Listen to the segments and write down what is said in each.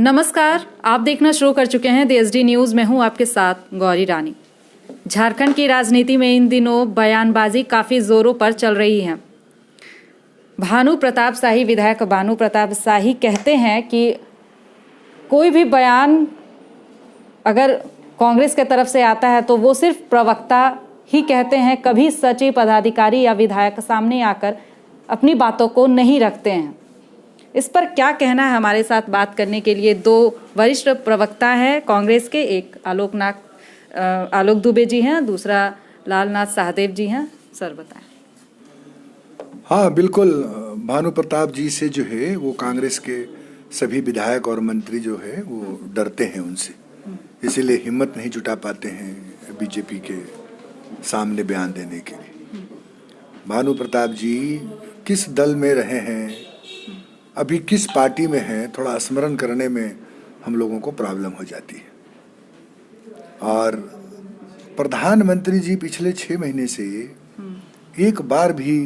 नमस्कार, आप देखना शुरू कर चुके हैं DSD न्यूज़। मैं हूं आपके साथ गौरी रानी। झारखंड की राजनीति में इन दिनों बयानबाजी काफ़ी ज़ोरों पर चल रही है। भानु प्रताप शाही, विधायक भानु प्रताप शाही कहते हैं कि कोई भी बयान अगर कांग्रेस की तरफ से आता है तो वो सिर्फ प्रवक्ता ही कहते हैं, कभी सचिव, पदाधिकारी या विधायक सामने आकर अपनी बातों को नहीं रखते हैं। इस पर क्या कहना है? हमारे साथ बात करने के लिए दो वरिष्ठ प्रवक्ता हैं कांग्रेस के। एक आलोक दुबे जी हैं, दूसरा लालनाथ सहदेव जी हैं। सर बताएं। हाँ बिल्कुल, भानु प्रताप जी से जो है वो कांग्रेस के सभी विधायक और मंत्री जो है वो डरते हैं उनसे, इसीलिए हिम्मत नहीं जुटा पाते हैं बीजेपी के सामने बयान देने के लिए। भानु प्रताप जी किस दल में रहे हैं, अभी किस पार्टी में हैं, थोड़ा स्मरण करने में हम लोगों को प्रॉब्लम हो जाती है। और प्रधानमंत्री जी पिछले 6 महीने से एक बार भी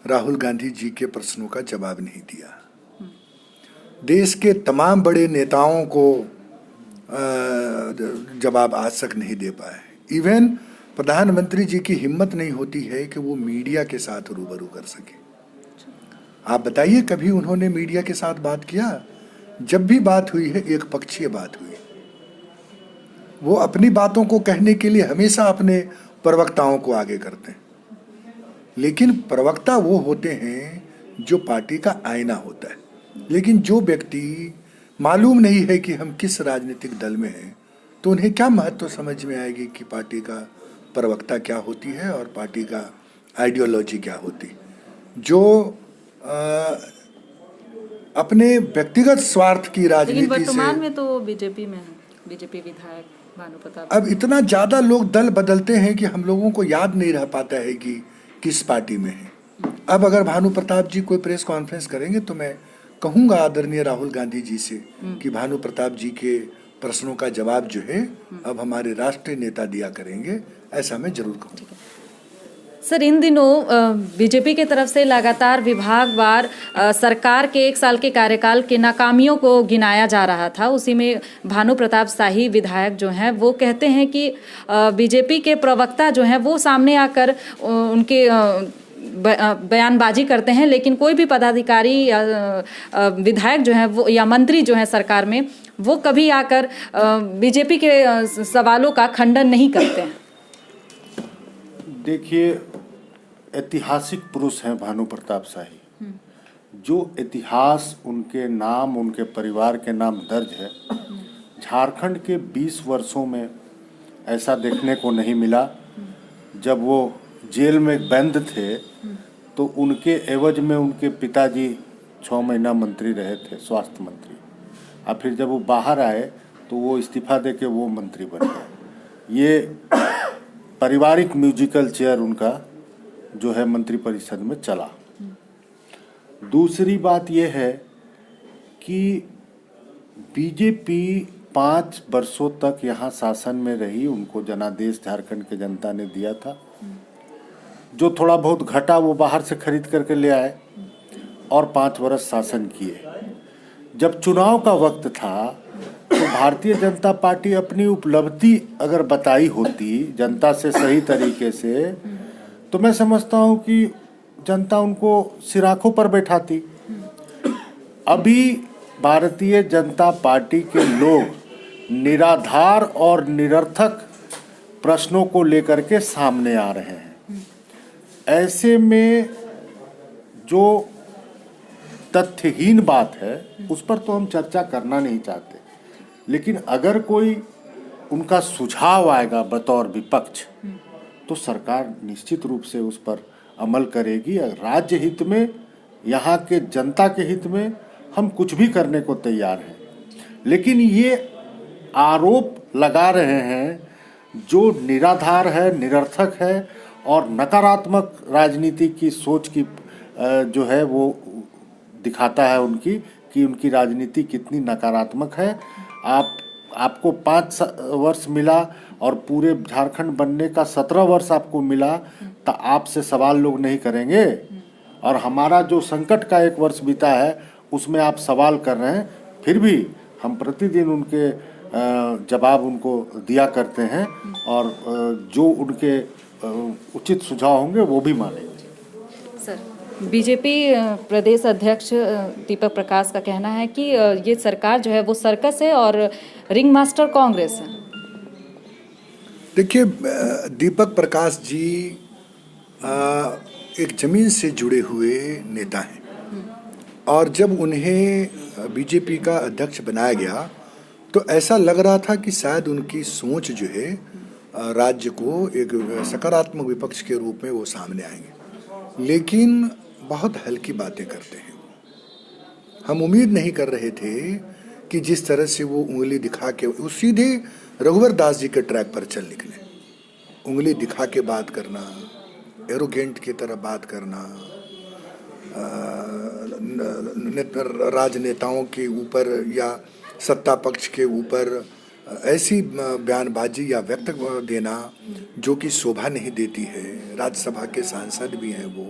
राहुल गांधी जी के प्रश्नों का जवाब नहीं दिया। देश के तमाम बड़े नेताओं को जवाब आज तक नहीं दे पाए। इवन प्रधानमंत्री जी की हिम्मत नहीं होती है कि वो मीडिया के साथ रूबरू कर सके। आप बताइए, कभी उन्होंने मीडिया के साथ बात किया? जब भी बात हुई है एक पक्षीय बात हुई। वो अपनी बातों को कहने के लिए हमेशा अपने प्रवक्ताओं को आगे करते हैं, लेकिन प्रवक्ता वो होते हैं जो पार्टी का आईना होता है। लेकिन जो व्यक्ति मालूम नहीं है कि हम किस राजनीतिक दल में हैं, तो उन्हें क्या महत्व समझ में आएगी कि पार्टी का प्रवक्ता क्या होती है और पार्टी का आइडियोलॉजी क्या होती। जो अपने व्यक्तिगत स्वार्थ की राजनीति से, वर्तमान में तो बीजेपी में है, बीजेपी विधायक भानु प्रताप। अब इतना ज्यादा लोग दल बदलते हैं कि हम लोगों को याद नहीं रह पाता है कि किस पार्टी में है। अब अगर भानु प्रताप जी कोई प्रेस कॉन्फ्रेंस करेंगे तो मैं कहूंगा आदरणीय राहुल गांधी जी से कि भानु प्रताप जी के प्रश्नों का जवाब जो है अब हमारे राष्ट्रीय नेता दिया करेंगे, ऐसा मैं जरूर कहूँगा। सर, इन दिनों बीजेपी की तरफ से लगातार विभागवार सरकार के 1 साल के कार्यकाल के नाकामियों को गिनाया जा रहा था। उसी में भानु प्रताप शाही विधायक जो हैं वो कहते हैं कि बीजेपी के प्रवक्ता जो हैं वो सामने आकर उनके बयानबाजी करते हैं, लेकिन कोई भी पदाधिकारी या विधायक जो है वो या मंत्री जो है सरकार में, वो कभी आकर बीजेपी के सवालों का खंडन नहीं करते हैं। देखिए, ऐतिहासिक पुरुष हैं भानु प्रताप शाही। जो इतिहास उनके नाम, उनके परिवार के नाम दर्ज है, झारखंड के 20 वर्षों में ऐसा देखने को नहीं मिला। जब वो जेल में बंद थे तो उनके एवज में उनके पिताजी 6 महीना मंत्री रहे थे, स्वास्थ्य मंत्री। और फिर जब वो बाहर आए तो वो इस्तीफा दे के वो मंत्री बन गए। ये पारिवारिक म्यूजिकल चेयर उनका जो है मंत्रिपरिषद में चला। दूसरी बात यह है कि बीजेपी 5 वर्षों तक यहाँ शासन में रही, उनको जनादेश झारखंड के जनता ने दिया था। जो थोड़ा बहुत घटा वो बाहर से खरीद करके ले आए और 5 वर्ष शासन किए। जब चुनाव का वक्त था तो भारतीय जनता पार्टी अपनी उपलब्धि अगर बताई होती जनता से सही तरीके से, तो मैं समझता हूं कि जनता उनको सिराखों पर बैठाती। अभी भारतीय जनता पार्टी के लोग निराधार और निरर्थक प्रश्नों को लेकर के सामने आ रहे हैं। ऐसे में जो तथ्यहीन बात है उस पर तो हम चर्चा करना नहीं चाहते, लेकिन अगर कोई उनका सुझाव आएगा बतौर विपक्ष तो सरकार निश्चित रूप से उस पर अमल करेगी। राज्य हित में, यहाँ के जनता के हित में हम कुछ भी करने को तैयार हैं। लेकिन ये आरोप लगा रहे हैं जो निराधार है, निरर्थक है और नकारात्मक राजनीति की सोच की जो है वो दिखाता है उनकी कि उनकी राजनीति कितनी नकारात्मक है। आपको 5 वर्ष मिला और पूरे झारखंड बनने का 17 वर्ष आपको मिला, तो आपसे सवाल लोग नहीं करेंगे। और हमारा जो संकट का 1 वर्ष बीता है उसमें आप सवाल कर रहे हैं, फिर भी हम प्रतिदिन उनके जवाब उनको दिया करते हैं और जो उनके उचित सुझाव होंगे वो भी मानेंगे। सर, बीजेपी प्रदेश अध्यक्ष दीपक प्रकाश का कहना है कि ये सरकार जो है वो सर्कस है और रिंग मास्टर कांग्रेस है। देखिए, दीपक प्रकाश जी एक जमीन से जुड़े हुए नेता हैं और जब उन्हें बीजेपी का अध्यक्ष बनाया गया तो ऐसा लग रहा था कि शायद उनकी सोच जो है राज्य को एक सकारात्मक विपक्ष के रूप में वो सामने आएंगे, लेकिन बहुत हल्की बातें करते हैं वो। हम उम्मीद नहीं कर रहे थे कि जिस तरह से वो उंगली दिखा के वो सीधे रघुवर दास जी के ट्रैक पर चल निकले। उंगली दिखा के बात करना, एरोगेंट की तरह बात करना, राजनेताओं के ऊपर या सत्ता पक्ष के ऊपर ऐसी बयानबाजी या वक्तव्य देना जो कि शोभा नहीं देती है। राज्यसभा के सांसद भी हैं वो।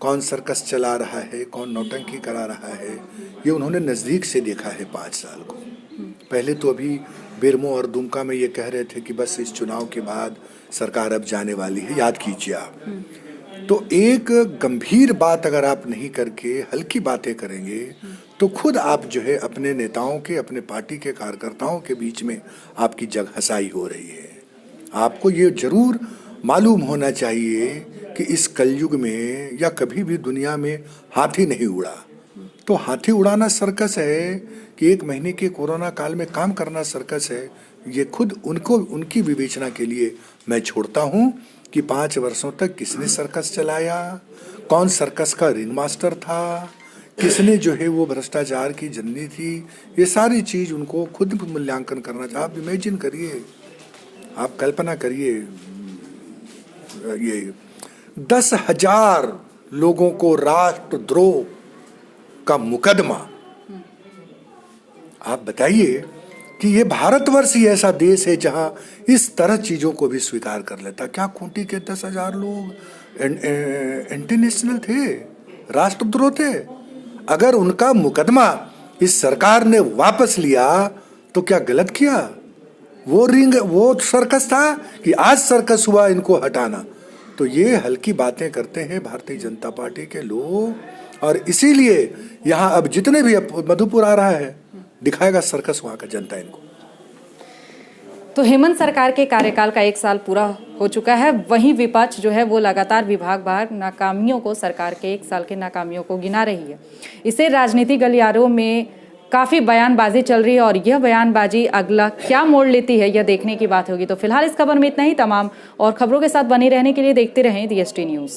कौन सर्कस चला रहा है, कौन नौटंकी करा रहा है, ये उन्होंने नज़दीक से देखा है 5 साल को। पहले तो अभी बेरमो और दुमका में ये कह रहे थे कि बस इस चुनाव के बाद सरकार अब जाने वाली है, याद कीजिए आप। तो एक गंभीर बात अगर आप नहीं करके हल्की बातें करेंगे तो खुद आप जो है अपने नेताओं के, अपने पार्टी के कार्यकर्ताओं के बीच में आपकी जगहसाई हो रही है। आपको ये जरूर मालूम होना चाहिए कि इस कलयुग में या कभी भी दुनिया में हाथी नहीं उड़ा। तो हाथी उड़ाना सर्कस है कि 1 महीने के कोरोना काल में काम करना सर्कस है, ये खुद उनको उनकी विवेचना के लिए मैं छोड़ता हूँ कि 5 वर्षों तक किसने सर्कस चलाया, कौन सर्कस का रिंग मास्टर था, किसने जो है वो भ्रष्टाचार की जननी थी। ये सारी चीज़ उनको खुद मूल्यांकन करना चाहिए। आप इमेजिन करिए, आप कल्पना करिए, ये 10,000 लोगों को राष्ट्रद्रोह का मुकदमा। आप बताइए कि ये भारतवर्ष ही ऐसा देश है जहां इस तरह चीज़ों को भी स्वीकार कर लेता। क्या खूंटी के 10,000 लोग इंटरनेशनल थे, राष्ट्रद्रोह थे? अगर उनका मुकदमा इस सरकार ने वापस लिया तो क्या गलत किया? वो सर्कस था कि आज सर्कस हुआ इनको हटाना? तो ये हल्की बातें करते हैं भारतीय जनता पार्टी के लोग और इसीलिए यहाँ अब जितने भी मधुपुर आ रहा है दिखाएगा सर्कस वहाँ का जनता इनको। तो हेमंत सरकार के कार्यकाल का 1 साल पूरा हो चुका है, वहीं विपक्ष जो है वो लगातार विभागवार नाकामियों को, सरकार के 1 साल के नाकामियों को गिना रही है। इसे राजनीतिक गलियारों में काफ़ी बयानबाजी चल रही है और यह बयानबाजी अगला क्या मोड़ लेती है यह देखने की बात होगी। तो फिलहाल इस खबर में इतना ही। तमाम और खबरों के साथ बने रहने के लिए देखते रहें DST न्यूज़।